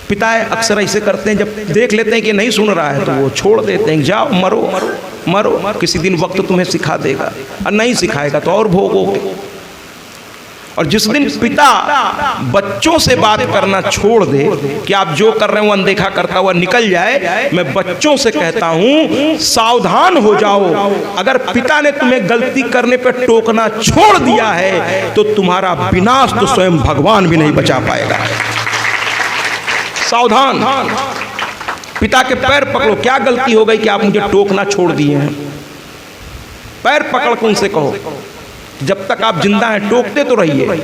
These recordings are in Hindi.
पिता अक्सर ऐसे करते हैं, जब देख लेते हैं कि नहीं सुन रहा है तो वो छोड़ देते हैं, जाओ मरो मरो, किसी दिन वक्त तुम्हें सिखा देगा, और नहीं सिखाएगा तो और भोगोगे। और जिस दिन पिता बच्चों से बात करना छोड़ दे कि आप जो कर रहे हो अनदेखा करता हुआ निकल जाए, मैं बच्चों से कहता हूं सावधान हो जाओ। अगर पिता ने तुम्हें गलती करने पर टोकना छोड़ दिया है तो तुम्हारा विनाश तो स्वयं भगवान भी नहीं बचा पाएगा। सावधान, पिता के पैर पकड़ो। क्या गलती हो गई कि आप मुझे टोकना छोड़ दिए हैं? पैर पकड़ के उनसे कहो, जब तक आप जिंदा हैं टोकते तो रहिए,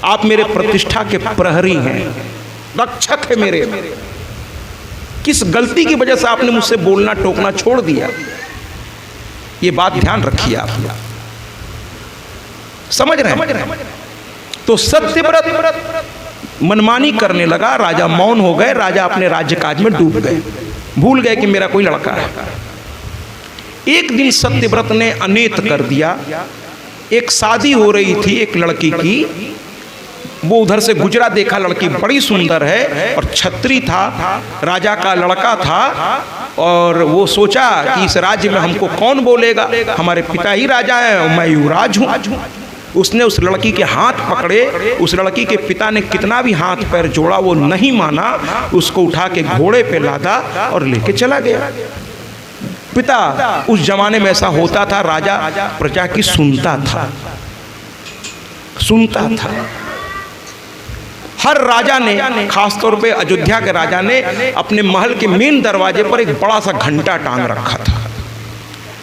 आप मेरे प्रतिष्ठा के प्रहरी हैं, रक्षक है मेरे। किस गलती की वजह से आपने मुझसे बोलना टोकना छोड़ दिया? ये बात ध्यान रखिए आप। समझ रहे हैं? तो सत्यव्रत मनमानी करने लगा, राजा मौन हो गए, राजा अपने राज्य काज में डूब गए, भूल गए कि मेरा कोई लड़का है। एक दिन सत्यव्रत ने अनेत कर दिया। एक शादी हो रही थी एक लड़की की, वो उधर से गुजरा, देखा लड़की बड़ी सुंदर है और छत्री था, राजा का लड़का था, और वो सोचा कि इस राज्य में हमको कौन बोलेगा, हमारे पिता ही राजा हैं और मैं युवराज हूँ। उसने उस लड़की के हाथ पकड़े, उस लड़की के पिता ने कितना भी हाथ पैर जोड़ा वो नहीं माना, उसको उठा के घोड़े पे लादा और लेके चला गया। पिता, उस जमाने में ऐसा होता था, राजा प्रजा की सुनता था। हर राजा ने, खासतौर पे अयोध्या के राजा ने, अपने महल के मेन दरवाजे पर एक बड़ा सा घंटा टांग रखा था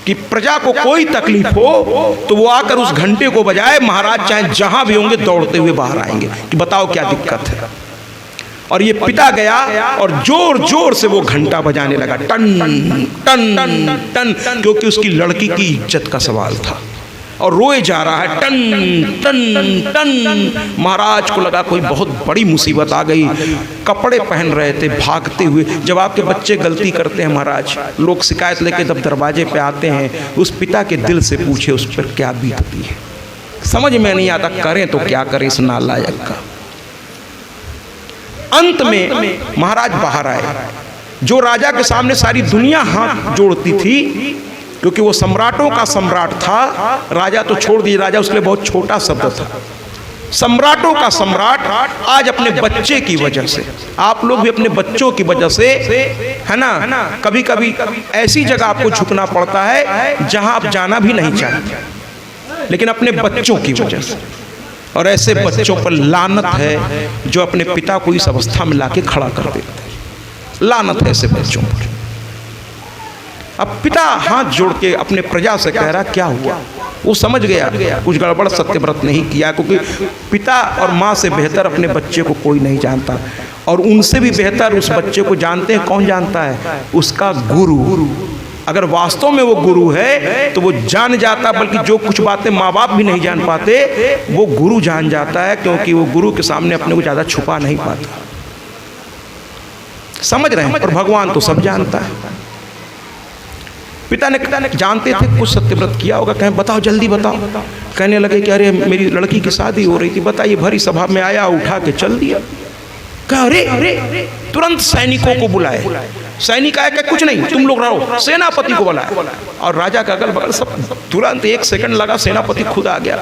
कि प्रजा को कोई तकलीफ हो तो वो आकर उस घंटे को बजाए, महाराज चाहे जहां भी होंगे दौड़ते हुए बाहर आएंगे कि बताओ क्या दिक्कत है। और ये पिता गया और जोर जोर से वो घंटा बजाने लगा, टन टन टन, क्योंकि उसकी लड़की की इज्जत का सवाल था, और रोए जा रहा है, टन टन टन। महाराज को लगा कोई बहुत बड़ी मुसीबत आ गई, कपड़े पहन रहे थे भागते हुए। जब आपके बच्चे गलती करते हैं महाराज, लोग शिकायत लेके जब दरवाजे पे आते हैं, उस पिता के दिल से पूछे उस पर क्या बीतती है। समझ में नहीं आता, करें तो क्या करें इस नालायक का। अंत में महाराज बाहर आए, जो राजा के सामने सारी दुनिया हाथ जोड़ती थी, क्योंकि वो सम्राटों का सम्राट था। राजा तो छोड़ दीजिए, राजा उसके लिए बहुत छोटा शब्द था। सम्राटों का सम्राट आज अपने बच्चे की वजह से, आप लोग भी अपने बच्चों की वजह से, है ना, कभी कभी ऐसी जगह आपको झुकना पड़ता है जहां आप जाना भी नहीं चाहते, लेकिन अपने बच्चों की वजह से। और ऐसे बच्चों पर लानत है जो अपने पिता को इस अवस्था में लाके खड़ा कर देते हैं। लानत है ऐसे बच्चों पर। अब पिता हाथ जोड़ के अपने प्रजा से कह रहा क्या हुआ। वो समझ गया कुछ गड़बड़ सत्यव्रत नहीं किया, क्योंकि पिता और माँ से बेहतर अपने बच्चे को कोई नहीं जानता, और उनसे भी बेहतर उस बच्चे को जानते हैं। कौन जानता है? उसका गुरु। अगर वास्तव में वो गुरु है तो वो जान जाता, बल्कि जो कुछ बातें माँ बाप भी नहीं जान पाते वो गुरु जान जाता है, क्योंकि वो गुरु के सामने अपने को ज़्यादा छुपा नहीं पाता। समझ रहे हैं? और भगवान तो सब जानता है। पिता ने जानते थे कुछ सत्यव्रत किया होगा, कहें बताओ जल्दी बताओ। कहने लगे कि अरे मेरी लड़की की शादी हो रही थी, बताइए। भरी सभा में आया, उठा के चल दिया। कहा अरे तुरंत सैनिकों को बुलाए। सैनिक आया, क्या कुछ नहीं तुम लोग रहो, सेनापति को बुलाया। और राजा का अगल बगल सब, तुरंत 1 सेकंड लगा, सेनापति खुद आ गया।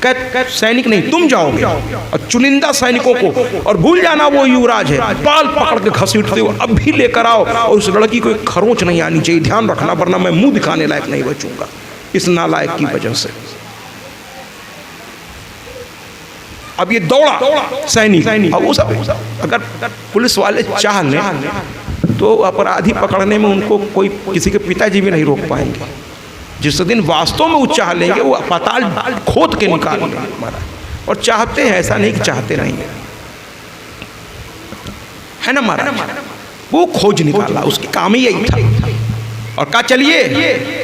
कह सैनिक नहीं तुम जाओगे, और चुनिंदा सैनिकों को, और भूल जाना वो युवराज है, बाल पकड़ के घसीटते हो अब भी लेकर आओ, और उस लड़की को एक खरोंच नहीं आनी चाहिए, ध्यान रखना, वरना मैं मुंह दिखाने लायक नहीं बचूंगा इस नालायक की वजह से। अब ये दौड़ा सैनिक, अब उस अगर पुलिस वाले चाह लें तो अपराधी पकड़ने में उनको कोई, किसी के पिताजी भी नहीं रोक पाएंगे। जिस दिन वास्तव में वो चाह लेंगे, वो पाताल खोद के निकालेंगे हमारा। और चाहते हैं, ऐसा नहीं कि चाहते नहीं है ना महाराज। वो खोज निकाला, उसकी काम ही यही था। और कहा चलिए,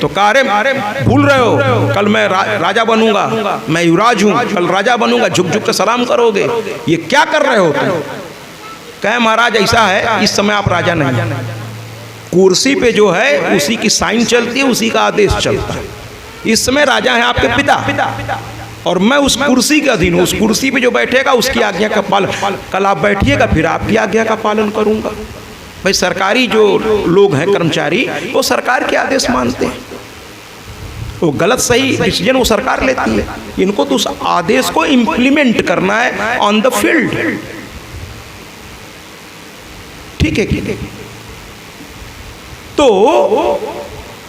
तो कहा अरे भूल रहे हो, कल मैं राजा बनूंगा, मैं युवराज हूँ, कल राजा बनूंगा, झुक झुक के सलाम करोगे, ये क्या कर रहे हो तुम? कहे महाराज ऐसा है, इस समय आप राजा नहीं, कुर्सी पे जो है उसी की साइन चलती है, उसी का आदेश चलता है। इस समय राजा है आपके पिता। और मैं उस कुर्सी के अधीन हूँ। उस कुर्सी पे जो बैठेगा उसकी आज्ञा का पालन, कल आप बैठिएगा फिर आपकी आज्ञा का पालन करूँगा। भाई सरकारी जो लोग हैं कर्मचारी, वो सरकार के आदेश मानते हैं, वो गलत सही डिसीजन वो सरकार लेती है, इनको तो उस आदेश को इम्प्लीमेंट करना है ऑन द फील्ड। ठीक है। तो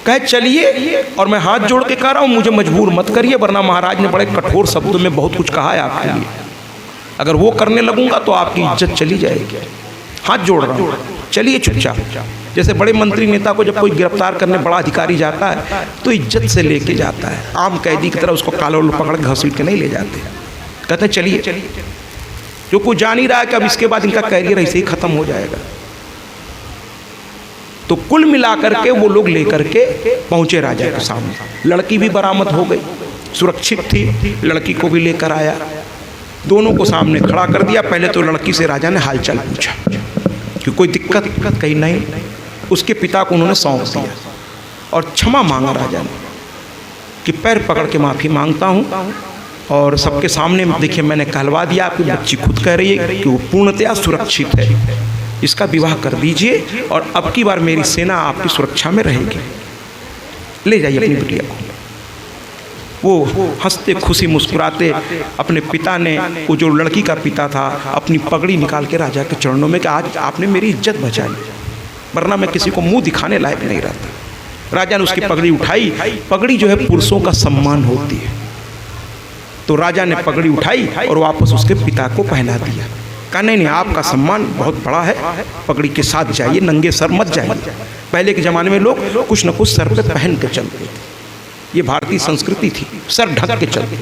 कहे चलिए, और मैं हाथ जोड़ के कह रहा हूं मुझे मजबूर मत करिए, वरना महाराज ने बड़े कठोर शब्दों में बहुत कुछ कहा है आपके लिए। अगर वो करने लगूंगा तो आपकी इज्जत चली जाएगी। हाथ जोड़ रहा हूं, चलिए चुपचाप। जैसे बड़े मंत्री नेता को जब कोई गिरफ्तार करने बड़ा अधिकारी जाता है तो इज्जत से लेके जाता है, आम कैदी की तरह उसको कालोल पकड़ के घसीट के नहीं ले जाते, कहते हैं चलिए। जो कुछ जान ही रहा है कि अब इसके बाद इनका कैरियर ऐसे ही खत्म हो जाएगा। तो कुल मिलाकर के वो लोग लेकर के पहुंचे राजा के सामने। लड़की भी बरामद हो गई, सुरक्षित थी, लड़की को भी लेकर आया, दोनों को सामने खड़ा कर दिया। पहले तो लड़की से राजा ने हालचाल पूछा कि कोई दिक्कत कहीं नहीं। उसके पिता को उन्होंने सौंप दिया और क्षमा मांगा राजा ने कि पैर पकड़ के माफ़ी मांगता हूँ, और सबके सामने देखिए मैंने कहलवा दिया, आपकी बच्ची खुद कह रही है कि वो पूर्णतया सुरक्षित है, इसका विवाह कर दीजिए और अब की बार मेरी सेना आपकी सुरक्षा में रहेगी, ले जाइए अपनी बिटिया को। वो हंसते खुशी मुस्कुराते, अपने पिता ने, वो जो लड़की का पिता था, अपनी पगड़ी निकाल के राजा के चरणों में कि आज आपने मेरी इज्जत बचाई, वरना मैं किसी को मुंह दिखाने लायक नहीं रहता। राजा ने उसकी पगड़ी उठाई। पगड़ी जो है पुरुषों का सम्मान होती है, तो राजा ने पगड़ी उठाई और वापस उसके पिता को पहना दिया। कहा नहीं, आपका सम्मान बहुत बड़ा है, पगड़ी के साथ जाइए, नंगे सर मत जाइए। पहले के ज़माने में लोग कुछ न कुछ सर पे पहन के चलते थे, ये भारतीय संस्कृति थी, सर ढक के चलते।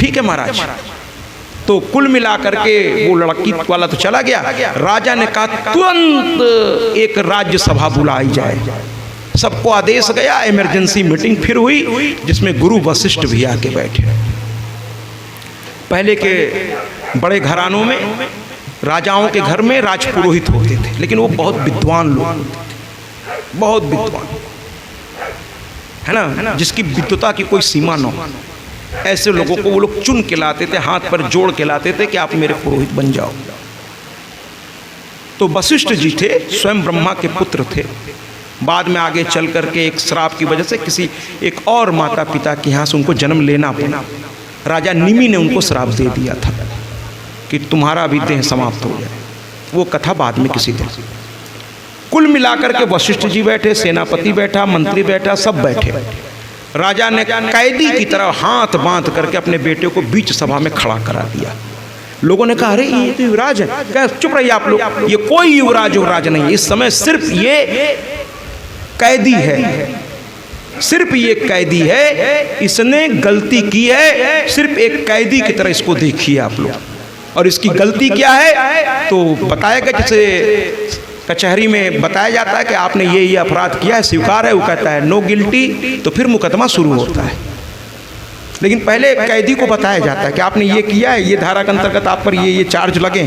ठीक है महाराज। तो कुल मिलाकर के वो लड़की वाला तो चला गया। राजा ने कहा तुरंत एक राज्य सभा बुलाई जाए। सबको आदेश गया, इमरजेंसी मीटिंग फिर हुई, जिसमें गुरु वशिष्ठ भी आके बैठे। पहले के बड़े घरानों में, राजाओं के घर में राजपुरोहित होते थे, लेकिन वो बहुत विद्वान लोग होते थे, बहुत विद्वान, है ना, जिसकी विद्वता की कोई सीमा न हो। ऐसे लोगों को वो लोग चुन के लाते थे, हाथ पर जोड़ के लाते थे कि आप मेरे पुरोहित बन जाओ। तो वशिष्ठ जी थे, स्वयं ब्रह्मा के पुत्र थे। बाद में आगे चल करके एक श्राप की वजह से किसी एक और माता पिता के यहाँ से उनको जन्म लेना पड़ा। राजा निमि ने उनको श्राप दे दिया था कि तुम्हारा भी देह समाप्त हो जाए। वो कथा बाद में किसी दिन। कुल मिलाकर के वशिष्ठ जी बैठे, सेनापति बैठा, मंत्री बैठा, सब बैठे। राजा ने कैदी की तरह हाथ बांध करके अपने बेटे को बीच सभा में खड़ा करा दिया। लोगों ने कहा अरे ये तो युवराज है। क्या चुप रहिए आप लोग, ये कोई युवराज नहीं, इस समय सिर्फ ये कैदी है, सिर्फ ये कैदी है, इसने गलती की है, सिर्फ एक कैदी की तरह इसको देखिए आप लोग। और इसकी गलती क्या है तो बताएगा, जैसे कचहरी में बताया जाता है कि आपने ये अपराध किया है, स्वीकार है, वो कहता है नो गिल्टी, तो फिर मुकदमा शुरू होता है। लेकिन पहले कैदी को बताया जाता है कि आपने ये किया है, ये धारा के अंतर्गत आप पर ये चार्ज लगे,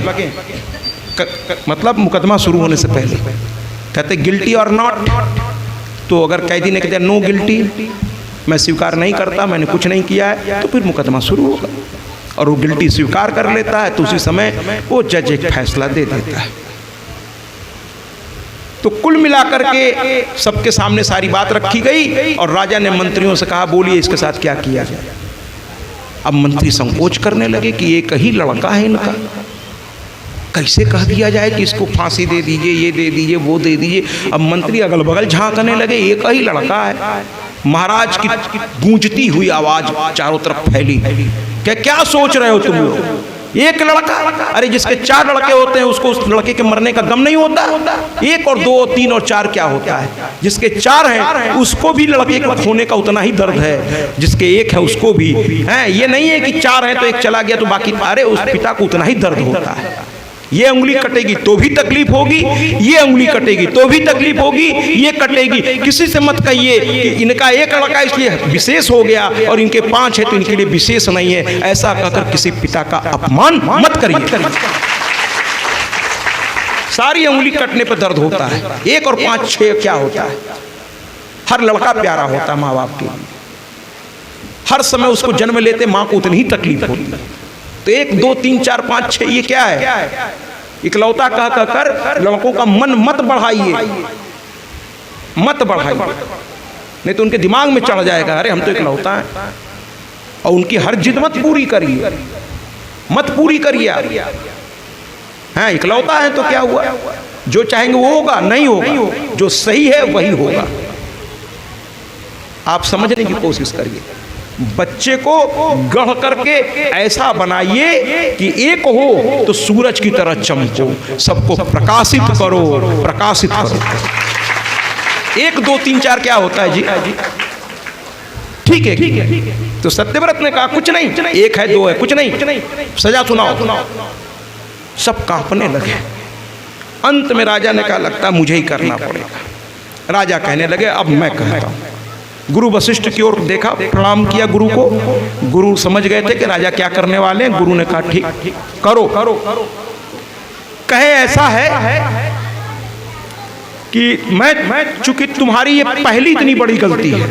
मतलब मुकदमा शुरू होने से पहले कहते गिल्टी और नॉट। तो अगर कैदी ने कहते नो गिल्टी, मैं स्वीकार नहीं करता, मैंने कुछ नहीं किया है, तो फिर मुकदमा शुरू होगा। और वो गिल्टी स्वीकार कर लेता है तो उसी समय वो जज एक फैसला दे देता है। तो कुल मिलाकर के सबके सामने सारी बात रखी गई और राजा ने मंत्रियों से कहा बोलिए इसके साथ क्या किया जाए। अब मंत्री संकोच करने लगे कि एक ही लड़का है इनका, कैसे कह दिया जाए कि इसको फांसी दे दीजिए, ये दे दीजिए, वो दे दीजिए। अब मंत्री अगल बगल झांकने लगे, एक ही लड़का है। महाराज की गूंजती हुई आवाज चारों तरफ फैली, क्या सोच रहे हो तुम लोग, एक लड़का? अरे जिसके 4 लड़के होते हैं उसको उस लड़के के मरने का गम नहीं होता? 1 और 2 और 3 और 4 क्या होता है? जिसके 4 हैं उसको भी लड़के के खोने का उतना ही दर्द है, जिसके 1 है उसको भी है। ये नहीं है कि 4 हैं तो एक चला गया तो बाकी, अरे उस पिता को उतना ही दर्द होता है। ये उंगली कटेगी तो भी तकलीफ होगी, ये उंगली कटेगी तो भी तकलीफ होगी, ये कटेगी। किसी से मत कहिए कि इनका 1 लड़का इसलिए विशेष हो गया और इनके 5 है तो इनके लिए विशेष नहीं है। ऐसा कहकर किसी पिता का अपमान मत करिए। सारी उंगली कटने पर दर्द होता है, 1 और 5 6 क्या होता है? हर लड़का प्यारा होता है माँ बाप के लिए, हर समय उसको जन्म लेते माँ को उतनी ही तकलीफ होती। तो 1 2 3 4 5 6 ये क्या है? इकलौता कह कर लड़कों का मन मत बढ़ाइए, मत बढ़ाइए, नहीं तो उनके दिमाग में चढ़ जाएगा अरे हम तो इकलौता हैं। और उनकी हर जिद मत पूरी करिए, मत पूरी करिए। हाँ, इकलौता है तो क्या हुआ, जो चाहेंगे वो होगा? नहीं होगा, जो सही है वही होगा। आप समझने की कोशिश करिए, बच्चे को गढ़ करके ऐसा बनाइए कि एक हो तो सूरज की तरह चमको, सबको प्रकाशित करो, प्रकाशित करो। 1 2 3 4 क्या होता है जी? ठीक है। तो सत्यव्रत ने कहा कुछ नहीं, 1 है 2 है कुछ नहीं, सजा सुनाओ। सब कांपने लगे। अंत में राजा ने कहा लगता मुझे ही करना पड़ेगा। राजा कहने लगे अब मैं कहता हूँ। गुरु वशिष्ठ की ओर देखा, प्रणाम किया गुरु को। गुरु समझ गए थे कि राजा क्या करने वाले हैं। गुरु ने कहा ठीक करो। कहे ऐसा है कि मैं चूंकि तुम्हारी ये पहली इतनी बड़ी गलती है,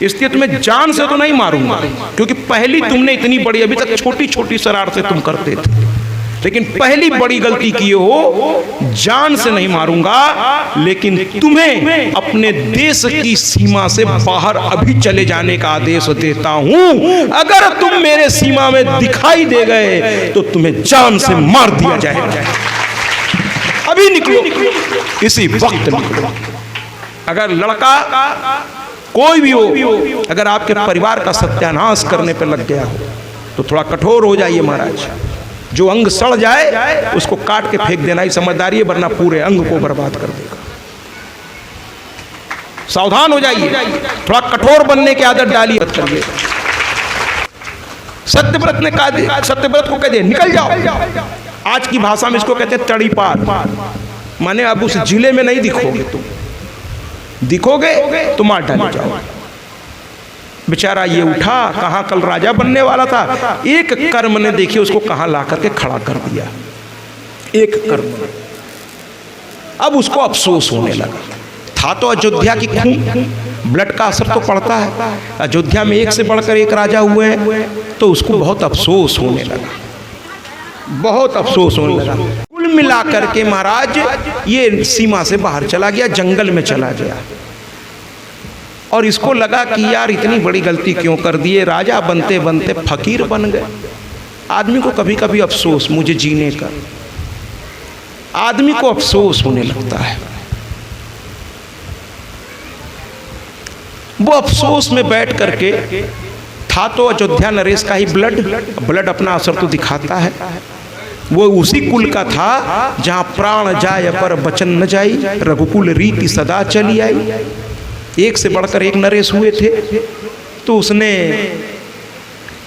इसलिए तुम्हें जान से तो नहीं मारूंगा, क्योंकि पहली तुमने इतनी बड़ी, अभी तक छोटी छोटी शरारतें तुम करते थे, लेकिन पहली बड़ी गलती की हो, जान से नहीं मारूंगा, लेकिन तुम्हें अपने देश की सीमा से बाहर अभी चले जाने का आदेश देता हूं। अगर तुम मेरे सीमा में दिखाई दे गए तो तुम्हें जान से मार दिया जाएगा। अभी निकलो, इसी वक्त निकलो। अगर लड़का कोई भी हो, अगर आपके परिवार का सत्यानाश करने पर लग गया हो तो थोड़ा कठोर हो जाइए महाराज। जो अंग सड़ जाए उसको काट के फेंक देना ही समझदारी है, वरना पूरे अंग को बर्बाद कर देगा। सावधान हो जाइए, थोड़ा कठोर बनने की आदत डालिए। सत्यव्रत ने कहा, सत्यव्रत को कह दे निकल जाओ। आज की भाषा में इसको कहते हैं तड़ीपार, माने अब उस जिले में नहीं दिखोगे, तुम दिखोगे तो मार डाले जाओ। बेचारा ये उठा, कहाँ कल राजा बनने वाला था, एक कर्म ने देखिए उसको कहाँ ला करके खड़ा कर दिया। एक कर्म, अब उसको अफसोस होने लगा। था तो अयोध्या की खून, ब्लड का असर तो पड़ता है। अयोध्या में एक से बढ़कर एक राजा हुए हैं, तो उसको बहुत अफसोस होने लगा, बहुत अफसोस होने लगा। कुल मिला करके महाराज ये सीमा से बाहर चला गया, जंगल में चला गया। और इसको लगा कि यार इतनी बड़ी गलती क्यों कर दिए, राजा बनते बनते फकीर बन गए। आदमी को कभी कभी अफसोस, मुझे जीने का, आदमी को अफसोस होने लगता है। वो अफसोस में बैठ करके, था तो अयोध्या नरेश का ही ब्लड अपना असर तो दिखाता है। वो उसी कुल का था जहाँ प्राण जाय पर बचन न जाई, रघुकुल रीति सदा चली आई। एक से बढ़कर एक नरेश हुए थे, तो उसने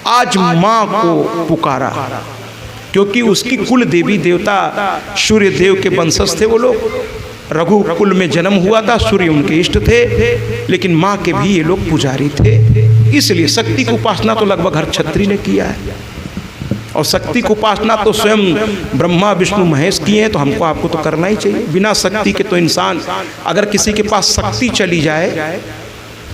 आज माँ को पुकारा, क्योंकि उसकी कुल देवी देवता सूर्य देव के वंशज थे वो लोग। रघुकुल में जन्म हुआ था, सूर्य उनके इष्ट थे, लेकिन माँ के भी ये लोग पुजारी थे। इसलिए शक्ति की उपासना तो लगभग हर क्षत्रिय ने किया है, और शक्ति की उपासना तो स्वयं ब्रह्मा विष्णु महेश किए हैं, तो हमको आपको तो करना ही चाहिए। बिना शक्ति के तो इंसान, अगर किसी के पास शक्ति चली जाए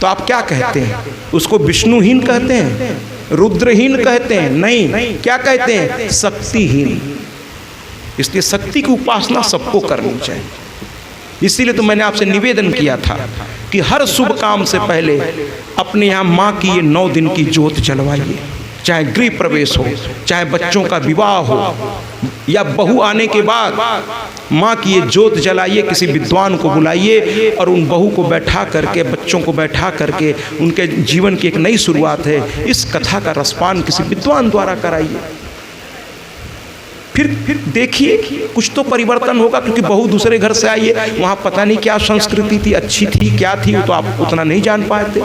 तो आप क्या कहते हैं? उसको विष्णुहीन कहते हैं, रुद्रहीन कहते हैं? नहीं, क्या कहते हैं? शक्तिहीन। इसलिए शक्ति की उपासना सबको करनी चाहिए। इसीलिए तो मैंने आपसे निवेदन किया था कि हर शुभ काम से पहले अपने यहाँ माँ की ये 9 दिन की ज्योत जलवाइए। चाहे गृह प्रवेश हो, चाहे बच्चों का विवाह हो, या बहू आने के बाद माँ की ये ज्योत जलाइए। किसी विद्वान को बुलाइए और उन बहू को बैठा करके, बच्चों को बैठा करके, उनके जीवन की एक नई शुरुआत है, इस कथा का रसपान किसी विद्वान द्वारा कराइए। फिर देखिए कुछ तो परिवर्तन होगा, क्योंकि बहू दूसरे घर से आई है, वहाँ पता नहीं क्या संस्कृति थी, अच्छी थी क्या थी, वो तो आप उतना नहीं जान पाए थे।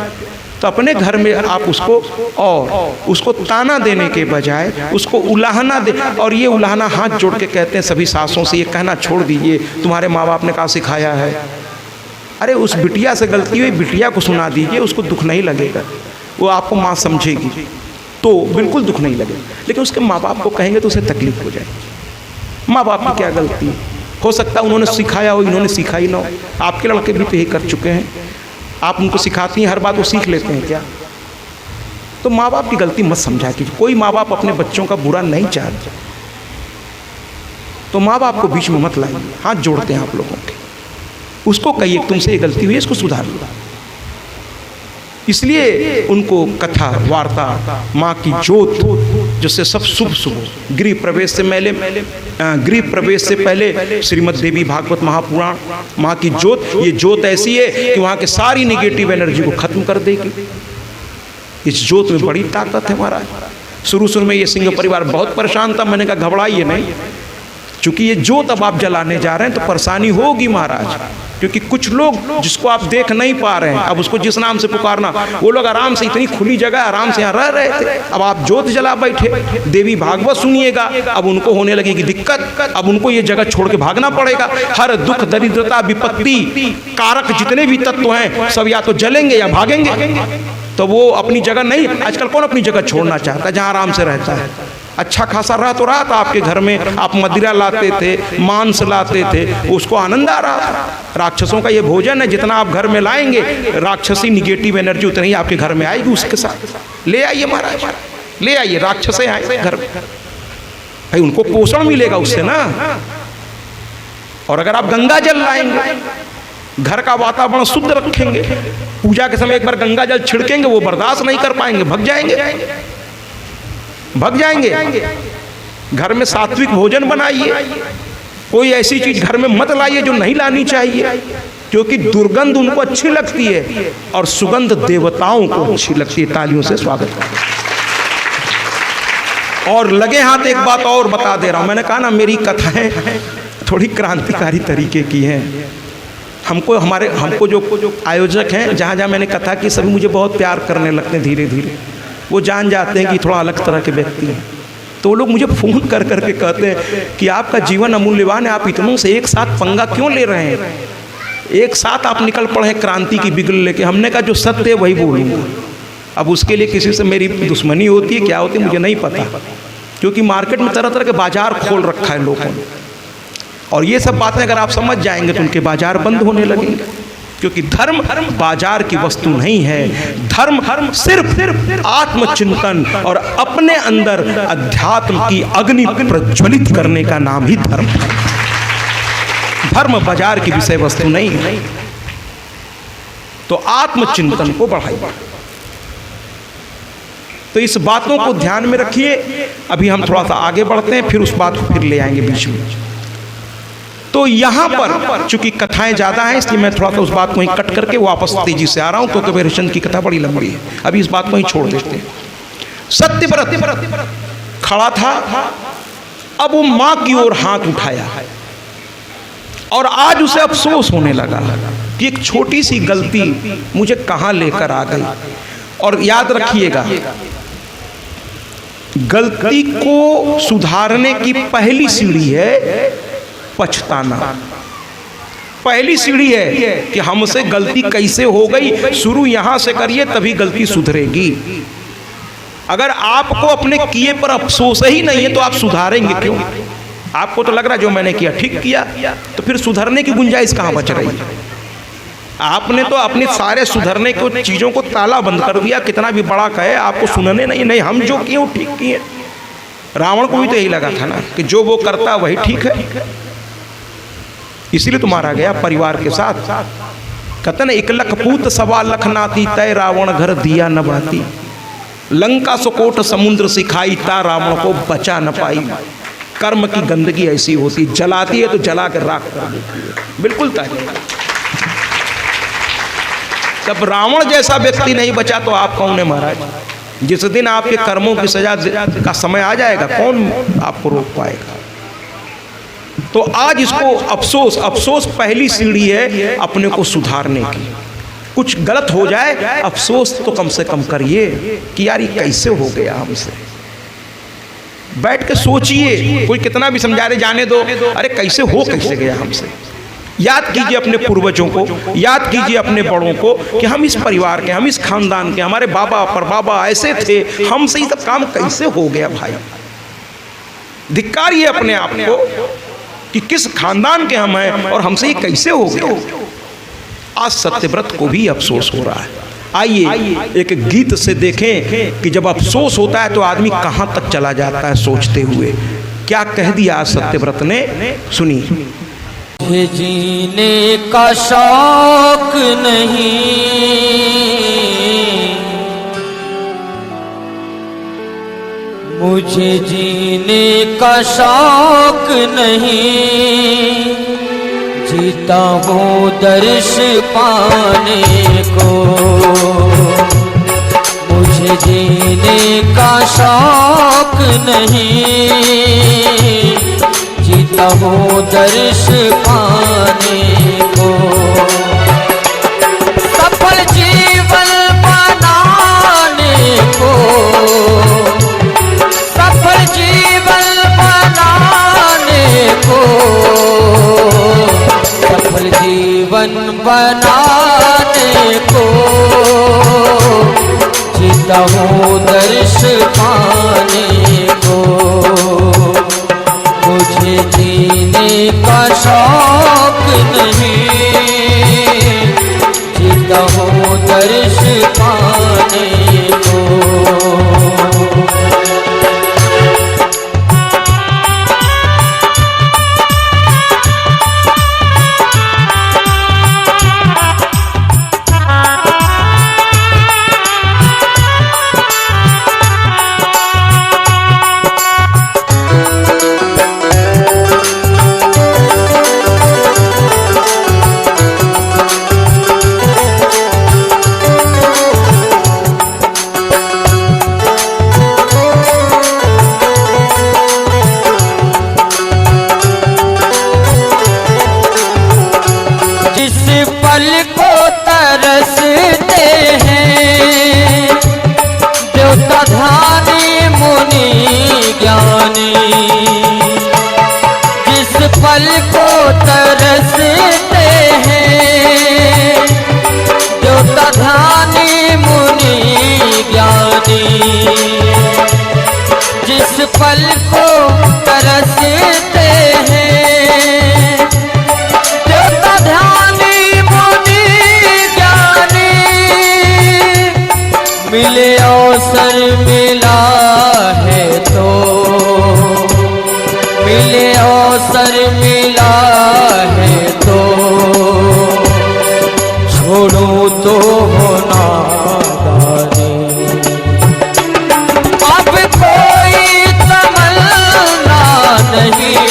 तो अपने घर में आप उसको, और उसको ताना देने के बजाय उसको उलाहना दे। और ये उलाहना हाथ जोड़ के कहते हैं सभी सासों से, ये कहना छोड़ दीजिए तुम्हारे माँ बाप ने कहा सिखाया है। अरे उस बिटिया से गलती हुई, बिटिया को सुना दीजिए, उसको दुख नहीं लगेगा, वो आपको माँ समझेगी तो बिल्कुल दुख नहीं लगेगा। लेकिन उसके माँ बाप को कहेंगे तो उसे तकलीफ हो जाएगी। माँ बाप की क्या गलती? हो सकता है उन्होंने सिखाया हो, इन्होंने सिखाई ना हो। आपके लड़के भी तो यही कर चुके हैं। आप उनको सिखाती हैं हर बात, वो सीख लेते हैं क्या? तो माँ बाप की गलती मत समझा कीजिए। कोई माँ बाप अपने बच्चों का बुरा नहीं चाहते, तो माँ बाप को बीच में मत लाइए। हाथ जोड़ते हैं आप लोगों के, उसको कहिए तुमसे ये गलती हुई है, इसको सुधार लो। इसलिए उनको कथा वार्ता, माँ की जोत जिससे सब शुभ शुभ हो। गृह प्रवेश से पहले श्रीमद् देवी भागवत महापुराण, माँ की जोत, ये जोत ऐसी है कि वहाँ के सारी निगेटिव एनर्जी को खत्म कर देगी। इस जोत में बड़ी ताकत है महाराज। शुरू में ये सिंह परिवार बहुत परेशान था, मैंने कहा घबराइए नहीं, क्योंकि ये जोत अब आप जलाने जा रहे हैं तो परेशानी होगी महाराज। क्योंकि कुछ लोग जिसको आप देख नहीं पा रहे हैं, अब उसको जिस नाम से पुकारना, वो लोग आराम से, इतनी खुली जगह आराम से यहाँ रह रहे थे, अब आप जोत जला बैठे। देवी भागवत सुनिएगा, अब उनको होने लगेगी दिक्कत, अब उनको ये जगह छोड़ के भागना पड़ेगा। हर दुख दरिद्रता विपत्ति कारक जितने भी तत्व हैं सब या तो जलेंगे या भागेंगे। तो वो अपनी जगह नहीं, आजकल कौन अपनी जगह छोड़ना चाहता है जहाँ आराम से रहता है। अच्छा खासा रहा तो रहा था आपके घर में, आप मदिरा लाते थे, मांस लाते थे, उसको आनंद आ रहा था। राक्षसों का ये भोजन है, जितना आप घर में लाएंगे राक्षसी निगेटिव एनर्जी उतनी ही आपके घर में आएगी। उसके साथ ले आइए महाराज, ले आइए, राक्षसें आए घर में, भाई उनको पोषण मिलेगा उससे ना। और अगर आप गंगा जल लाएंगे, घर का वातावरण शुद्ध रखेंगे, पूजा के समय एक बार गंगा जल छिड़केंगे, वो बर्दाश्त नहीं कर पाएंगे, भाग जाएंगे। घर में सात्विक भोजन बनाइए, कोई ऐसी चीज घर में मत लाइए जो नहीं लानी चाहिए, क्योंकि दुर्गंध उनको अच्छी लगती है और सुगंध देवताओं को अच्छी लगती है। तालियों से स्वागत करें। और लगे हाथ एक बात और बता दे रहा हूं, मैंने कहा ना मेरी कथाएं थोड़ी क्रांतिकारी तरीके की हैं। हमको जो आयोजक हैं, जहाँ जहाँ मैंने कथा की, सभी मुझे बहुत प्यार करने लगते हैं। धीरे धीरे वो जान जाते हैं कि थोड़ा अलग तरह के व्यक्ति हैं, तो वो लोग मुझे फ़ोन कर करके कहते हैं कि आपका जीवन अमूल्यवान है, आप इतनों से एक साथ पंगा क्यों ले रहे हैं, एक साथ आप निकल पड़े क्रांति की बिगल लेके। हमने कहा जो सत्य है वही बोलूँगा। अब उसके लिए किसी से मेरी दुश्मनी होती है, क्या होती है मुझे नहीं पता, क्योंकि मार्केट में तरह तरह के बाजार खोल रखा है लोगों ने, और ये सब बातें अगर आप समझ जाएंगे तो उनके बाजार बंद होने लगेंगे। क्योंकि धर्म बाजार की वस्तु नहीं है, धर्म सिर्फ आत्मचिंतन और अपने अंदर अध्यात्म की अग्नि प्रज्वलित करने का नाम ही धर्म है। धर्म बाजार की विषय वस्तु नहीं है। तो आत्मचिंतन को बढ़ाइए। तो इस बातों को ध्यान में रखिए। अभी हम थोड़ा सा आगे बढ़ते हैं, फिर उस बात को फिर ले आएंगे बीच में। तो यहाँ पर चूंकि कथाएं ज़्यादा हैं, इसलिए मैं थोड़ा सा उस बात को ही कट करके वापस तेजी से आ रहा हूँ, क्योंकि हरिश्चंद्र की कथा बड़ी लंबी है। अभी इस बात को ही छोड़ देते हैं। सत्यव्रत खड़ा था, अब वो माँ की ओर हाथ उठाया और आज उसे अफसोस होने लगा कि एक छोटी सी गलती मुझे कहाँ लेकर आ गई। और याद रखिएगा, गलती को सुधारने की पहली सीढ़ी है पछताना। पहली सीढ़ी है कि हमसे गलती कैसे हो गई, शुरू यहां से करिए तभी गलती सुधरेगी। अगर आपको अपने किए पर अफसोस ही नहीं है तो आप सुधारेंगे क्यों? आपको तो लग रहा है जो मैंने किया ठीक किया, तो फिर सुधरने की गुंजाइश कहां बच रही है? आपने तो अपने सारे सुधरने को चीजों को ताला बंद कर दिया। कितना भी बड़ा कहे आपको सुनने नहीं, हम जो किए वो ठीक किए। रावण को भी तो यही लगा था ना कि जो वो करता वही ठीक है, इसीलिए तो मारा गया परिवार के साथ। कहते ना, एक लख पूत सवा लख नाती, तय रावण घर दिया न बाती, लंका सुकोट समुद्र सिखाई, ता रावण को बचा न पाई। कर्म की गंदगी ऐसी होती, जलाती है तो जला कर राख कर देती है। बिल्कुल ताकि जब रावण जैसा व्यक्ति नहीं बचा तो आप कौन है महाराज? जिस दिन आपके कर्मों की सजा का समय आ जाएगा, कौन आपको रोक पाएगा? तो आज इसको अफसोस पहली सीढ़ी है अपने को सुधारने की। कुछ गलत हो जाए, अफसोस तो कम से कम करिए कि यार ये कैसे हो गया हमसे। बैठ के सोचिए, कोई कितना भी समझा रहे जाने दो, अरे कैसे गया हमसे। याद कीजिए अपने पूर्वजों को, याद कीजिए अपने बड़ों को कि हम इस परिवार के, हम इस खानदान के, हमारे बाबा परबाबा ऐसे थे, हमसे ये सब काम कैसे हो गया भाई। धिक्कारिए अपने आप को कि किस खानदान के हम हैं और हमसे ये कैसे हो गया। आज सत्यव्रत को भी अफसोस हो रहा है। आइए एक गीत से देखें कि जब अफसोस होता है तो आदमी कहाँ तक चला जाता है सोचते हुए। क्या कह दिया सत्यव्रत ने, सुनिए। मुझे जीने का शौक नहीं, मुझे जीने का शौक नहीं, जीता हूँ दर्श पाने को। मुझे जीने का शौक नहीं, जीता हूँ दर्श पाने को। सफल जीवन बनाने को, सफल जीवन बनाने को, सफल जीवन बनाने को, जीता हूँ दर्श पाने को। मुझे जीने का शौक नहीं, जीता हूँ दर्श पाने को। पल को तरसते हैं देवता ध्यानी मुनि ज्ञानी। जिस पल को तरसते हैं देवता ध्यानी मुनि ज्ञानी। मिले अवसर मिला है तो, मिले अवसर मिला है तो, छोड़ो तो होना दानी। अब कोई तमन्ना नहीं,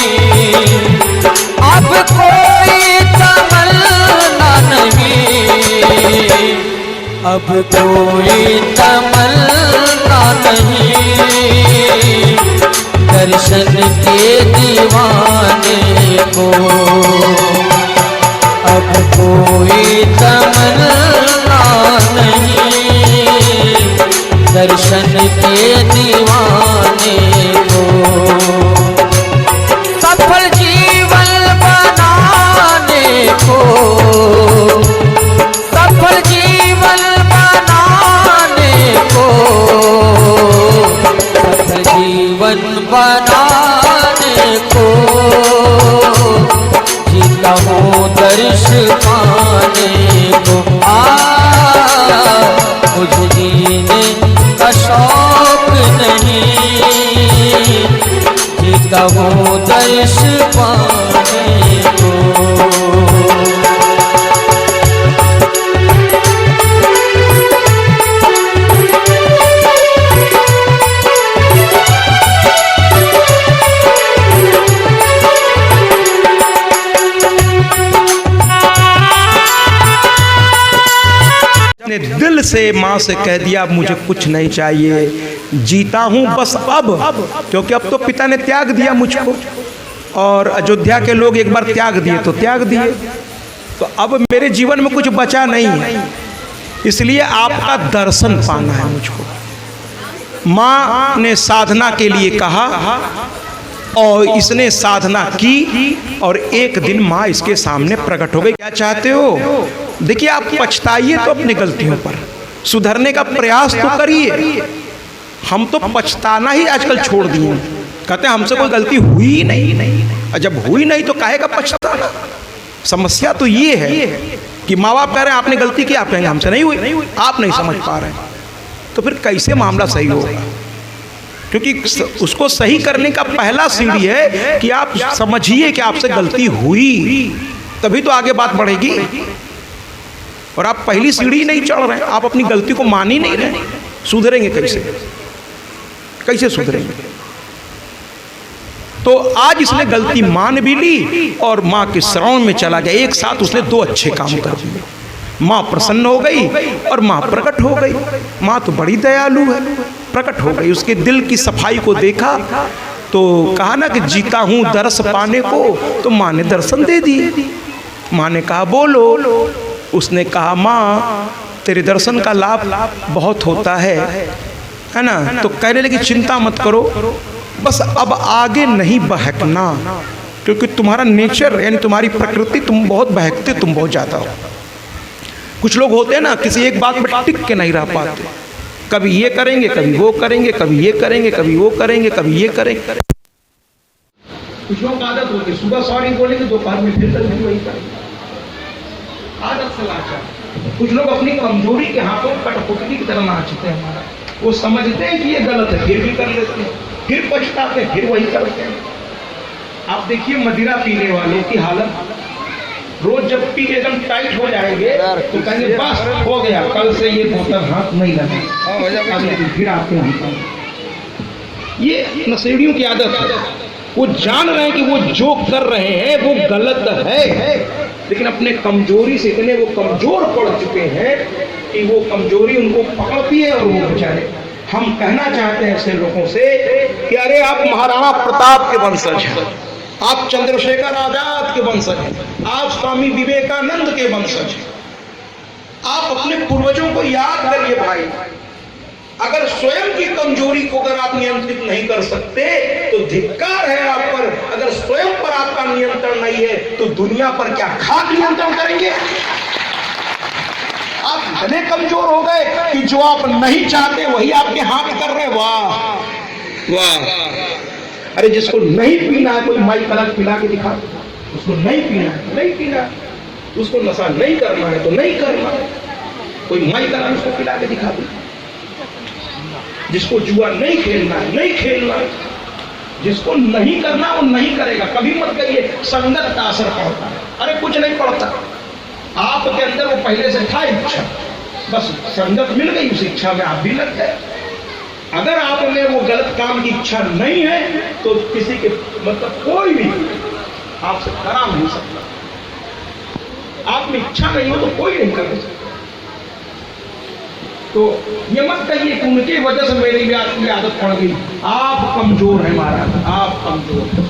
अब कोई तमन्ना नहीं, अब कोई तमन्ना नहीं, दर्शन के दीवाने को। अब कोई तमन्ना नहीं, दर्शन के दीवाने को। सफल जीवन बनाने को, सफल जीवन बनाने को, सफल जीवन बनाने को, जीता हूँ दर्श पाने को। मुझे जीने का शौक नहीं, जीता हूँ दर्श पाने को। ने दिल से माँ से कह दिया मुझे कुछ नहीं चाहिए, जीता हूँ बस अब, क्योंकि अब तो पिता ने त्याग दिया मुझको और अयोध्या के लोग एक बार त्याग दिए तो त्याग दिए, तो अब मेरे जीवन में कुछ बचा नहीं है, इसलिए आपका दर्शन पाना है मुझको। माँ ने साधना के लिए कहा और इसने साधना की और एक दिन माँ इसके सामने प्रकट हो गई। क्या चाहते हो? देखिए, आप पछताइए तो अपनी गलतियों पर, सुधरने का प्रयास तो करिए। हम तो पछताना ही आजकल छोड़ दिए, कहते हैं हमसे कोई गलती हुई ही नहीं। और जब हुई नहीं तो काहे का पछताना? समस्या तो ये है कि माँ बाप कह रहे हैं आपने गलती की, आप कहेंगे हमसे नहीं हुई, आप नहीं समझ पा रहे हैं, तो फिर कैसे मामला सही होगा? क्योंकि उसको सही करने का पहला सीढ़ी है कि आप समझिए कि आपसे गलती हुई, तभी तो आगे बात बढ़ेगी। और आप पहली सीढ़ी नहीं चढ़ रहे हैं, आप अपनी गलती को मान ही नहीं रहे, सुधरेंगे कैसे? कैसे सुधरेंगे? तो आज इसने गलती मान भी ली और माँ के शरण में चला गया। एक साथ उसने दो अच्छे काम कर दिए। माँ प्रसन्न हो गई और माँ प्रकट हो गई। माँ तो बड़ी दयालु है, प्रकट हो गई। उसके दिल की सफाई को देखा तो कहा ना कि जीता हूँ दर्श पाने को, तो माँ ने दर्शन दे दिए। माँ ने कहा बोलो। उसने कहा माँ तेरे दर्शन का लाभ बहुत होता है ना। तो कहने लगी चिंता मत करो, बस अब आगे नहीं बहकना, क्योंकि तुम्हारा नेचर यानी तुम्हारी प्रकृति, तुम बहुत बहकते, तुम बहुत ज़्यादा हो। कुछ लोग होते हैं ना किसी एक बात में टिक के नहीं रह पाते, कभी ये करेंगे कभी वो करेंगे, कभी ये करेंगे कभी वो करेंगे, कभी ये करेंगे। कुछ लोग आदत होती है सुबह सॉरी बोलेंगे, दोपहर में फिर कभी वही करेंगे, आदत से लाचार। कुछ लोग अपनी कमजोरी के हाथों कठपुतली की तरह नाचते हैं। हमारा वो समझते हैं कि ये गलत है, फिर भी कर लेते हैं, फिर पछताते हैं, फिर वही करते हैं। आप देखिए मदिरा पीने वालों की हालत, रोज जब पी के एकदम टाइट हो जाएंगे तो कहेंगे बस हो गया, कल से ये बोतल हाथ नहीं लगे, अगले दिन फिर आपके हाथ। ये नशेड़ियों की आदत है। वो जान रहे हैं कि वो जो कर रहे हैं वो गलत है, लेकिन अपने कमजोरी से इतने वो कमजोर पड़ चुके हैं कि वो कमजोरी उनको पकड़ती है और वो बेचारे। हम कहना चाहते हैं ऐसे लोगों से कि अरे आप महाराणा प्रताप के वंशज हैं, आप चंद्रशेखर आजाद के वंशज हैं, आप स्वामी विवेकानंद के वंशज हैं। आप अपने पूर्वजों को याद करिए भाई। अगर स्वयं की कमजोरी को अगर आप नियंत्रित नहीं कर सकते तो धिक्कार है आप पर। अगर स्वयं पर आपका नियंत्रण नहीं है तो दुनिया पर क्या खाक नियंत्रण करेंगे? आप इतने कमजोर हो गए कि जो आप नहीं चाहते वही आपके हाथ कर रहे। वाह वाह। अरे जिसको नहीं पीना है कोई माई कलक पिला के दिखा, उसको नहीं पीना है तो नहीं पीना, उसको नशा नहीं करना है तो नहीं करना, कोई माई कलक उसको पिला के दिखा दे। जिसको जुआ नहीं खेलना है नहीं खेलना, जिसको नहीं करना वो नहीं करेगा। कभी मत कहिए संगत का असर पड़ता है, अरे कुछ नहीं पड़ता। आपके अंदर वो पहले से था इच्छा, बस संगत मिल गई, उस इच्छा में आप भी लग गए। अगर आप में वो गलत काम की इच्छा नहीं है तो किसी के मतलब कोई भी आपसे करा नहीं सकता। आप में इच्छा नहीं हो तो कोई नहीं कर सकता। तो ये मत कहिए कि उनकी वजह से मेरी भी आपकी आदत पड़ गई। आप कमजोर हैं महाराज, आप कमजोर हैं।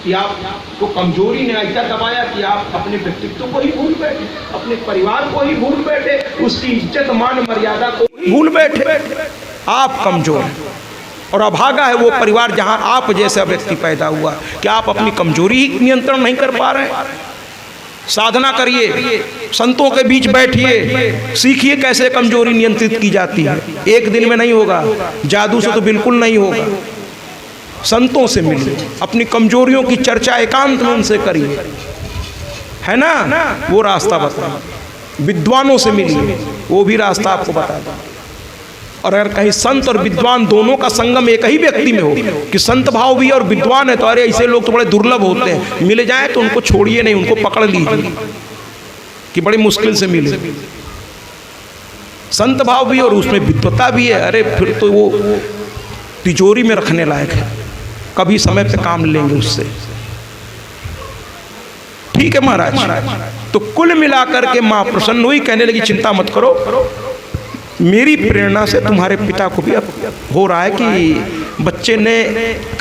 कि आपको कमजोरी ने ऐसा दबाया कि आप अपने व्यक्तित्व को ही भूल बैठे, अपने परिवार को ही भूल बैठे, उसकी इज्जत मान मर्यादा को भूल बैठे। आप कमजोर हैं और अभागा है वो परिवार जहां आप जैसा व्यक्ति पैदा हुआ कि आप अपनी कमजोरी ही नियंत्रण नहीं कर पा रहे। साधना करिए, संतों के बीच बैठिए, सीखिए कैसे कमजोरी नियंत्रित की जाती है। एक दिन में नहीं होगा, जादू से तो बिल्कुल नहीं होगा। संतों से मिलिए, अपनी कमजोरियों की चर्चा एकांत में उनसे करिए, है ना, वो रास्ता बता। विद्वानों से मिलिए, वो भी रास्ता आपको बता दें। और अगर कहीं संत और विद्वान दोनों का संगम एक ही व्यक्ति में हो कि संत भाव भी और विद्वान है, तो अरे ऐसे लोग तो बड़े दुर्लभ होते हैं। मिल जाए तो उनको छोड़िए नहीं, उनको पकड़ लीजिए कि बड़ी मुश्किल से मिले। संत भाव भी और उसमें विद्वता भी है, अरे फिर तो वो तिजोरी में रखने लायक है, कभी समय पे काम लेंगे उससे। ठीक है महाराज। तो कुल मिलाकर के मां प्रसन्न हुई, कहने लगी चिंता मत करो, मेरी प्रेरणा से तुम्हारे पिता को भी अब हो रहा है कि बच्चे ने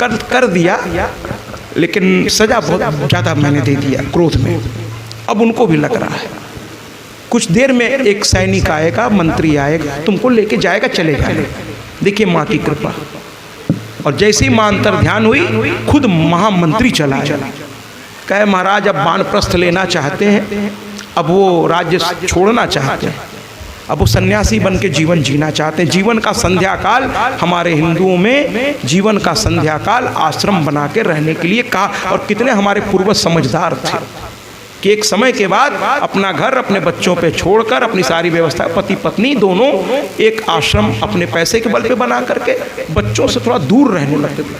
कर दिया, लेकिन सजा बहुत ज़्यादा मैंने दे दिया क्रोध में। अब उनको भी लग रहा है कुछ देर में एक सैनिक आएगा, मंत्री आएगा, तुमको लेके जाएगा, चले जाएगा। देखिए माँ की कृपा। और जैसे ही माँ अंतर ध्यान हुई, खुद महामंत्री चला आया। कहे महाराज अब वानप्रस्थ लेना चाहते हैं, अब वो राज्य छोड़ना चाहते हैं, अब वो सन्यासी बन के जीवन जीना चाहते हैं। जीवन का संध्या काल, हमारे हिंदुओं में जीवन का संध्या काल आश्रम बना के रहने के लिए कहा। और कितने हमारे पूर्वज समझदार थे, कि एक समय के बाद अपना घर अपने बच्चों पे छोड़कर अपनी सारी व्यवस्था, पति पत्नी दोनों एक आश्रम अपने पैसे के बल पे बना करके बच्चों से थोड़ा दूर रहने लगते थे।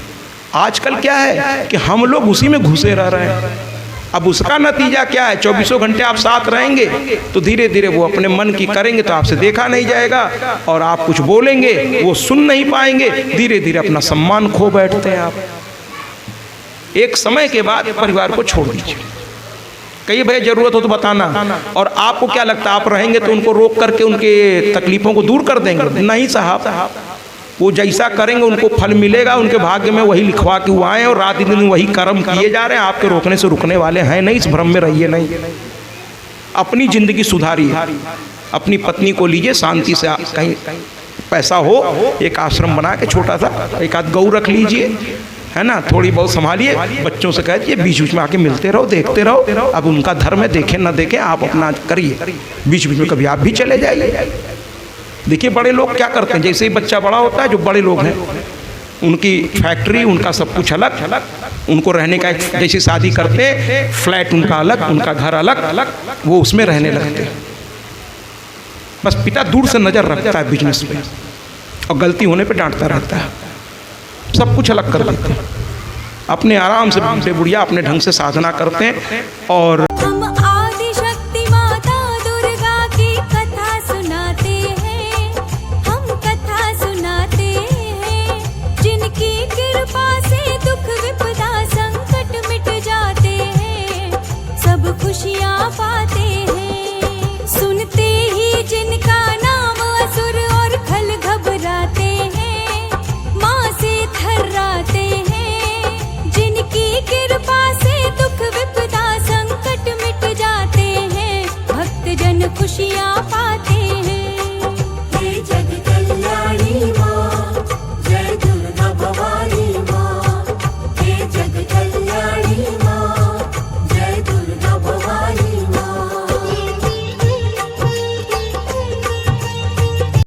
आजकल क्या है कि हम लोग उसी में घुसे रह रहे हैं। अब उसका नतीजा क्या है, 24 घंटे आप साथ रहेंगे तो धीरे धीरे वो अपने मन की करेंगे तो आपसे देखा नहीं जाएगा, और आप कुछ बोलेंगे वो सुन नहीं पाएंगे, धीरे धीरे अपना सम्मान खो बैठते हैं आप। एक समय के बाद परिवार को छोड़ दीजिए। कहीं भैया जरूरत हो तो बताना। और आपको क्या लगता है आप रहेंगे तो उनको रोक करके उनके तकलीफों को दूर कर देंगे? नहीं साहब, वो जैसा करेंगे उनको फल मिलेगा, उनके भाग्य में वही लिखवा के वो आए और रात दिन वही कर्म किए जा रहे हैं। आपके रोकने से रुकने वाले हैं नहीं, इस भ्रम में रहिए नहीं। अपनी जिंदगी सुधारिए, अपनी पत्नी को लीजिए, शांति से कहीं पैसा हो एक आश्रम बना के छोटा सा, एक आध गऊ रख लीजिए, है ना, थोड़ी बहुत संभालिए, बच्चों से कह दीजिए बीच बीच में आके मिलते रहो, देखते रहो। अब उनका धर्म है, देखें ना देखें, आप अपना करिए, बीच बीच में कभी आप भी चले जाइए। देखिए बड़े लोग क्या करते हैं, जैसे ही बच्चा बड़ा होता है, जो बड़े लोग हैं उनकी फैक्ट्री, उनका सब कुछ अलग, उनको रहने का, जैसे शादी करते हैं फ्लैट उनका अलग, उनका घर अलग, वो उसमें रहने लगते हैं। बस पिता दूर से नज़र रखता है बिजनेस पे और गलती होने पे डांटता रहता है, सब कुछ अलग कर देते हैं। अपने आराम से बूढ़े बुढ़िया अपने ढंग से साधना करते हैं। और हम आदिशक्ति माता दुर्गा की कथा सुनाते हैं, हम कथा सुनाते हैं, जिनकी कृपा से दुख विपदा संकट मिट जाते हैं, सब खुशियाँ पाते हैं। सुनते ही जिनका नाम असुर और खल घबराते हैं, माँ से थर्राते हैं, जिनकी कृपा से दुख विपदा संकट मिट जाते हैं, भक्त जन खुशियाँ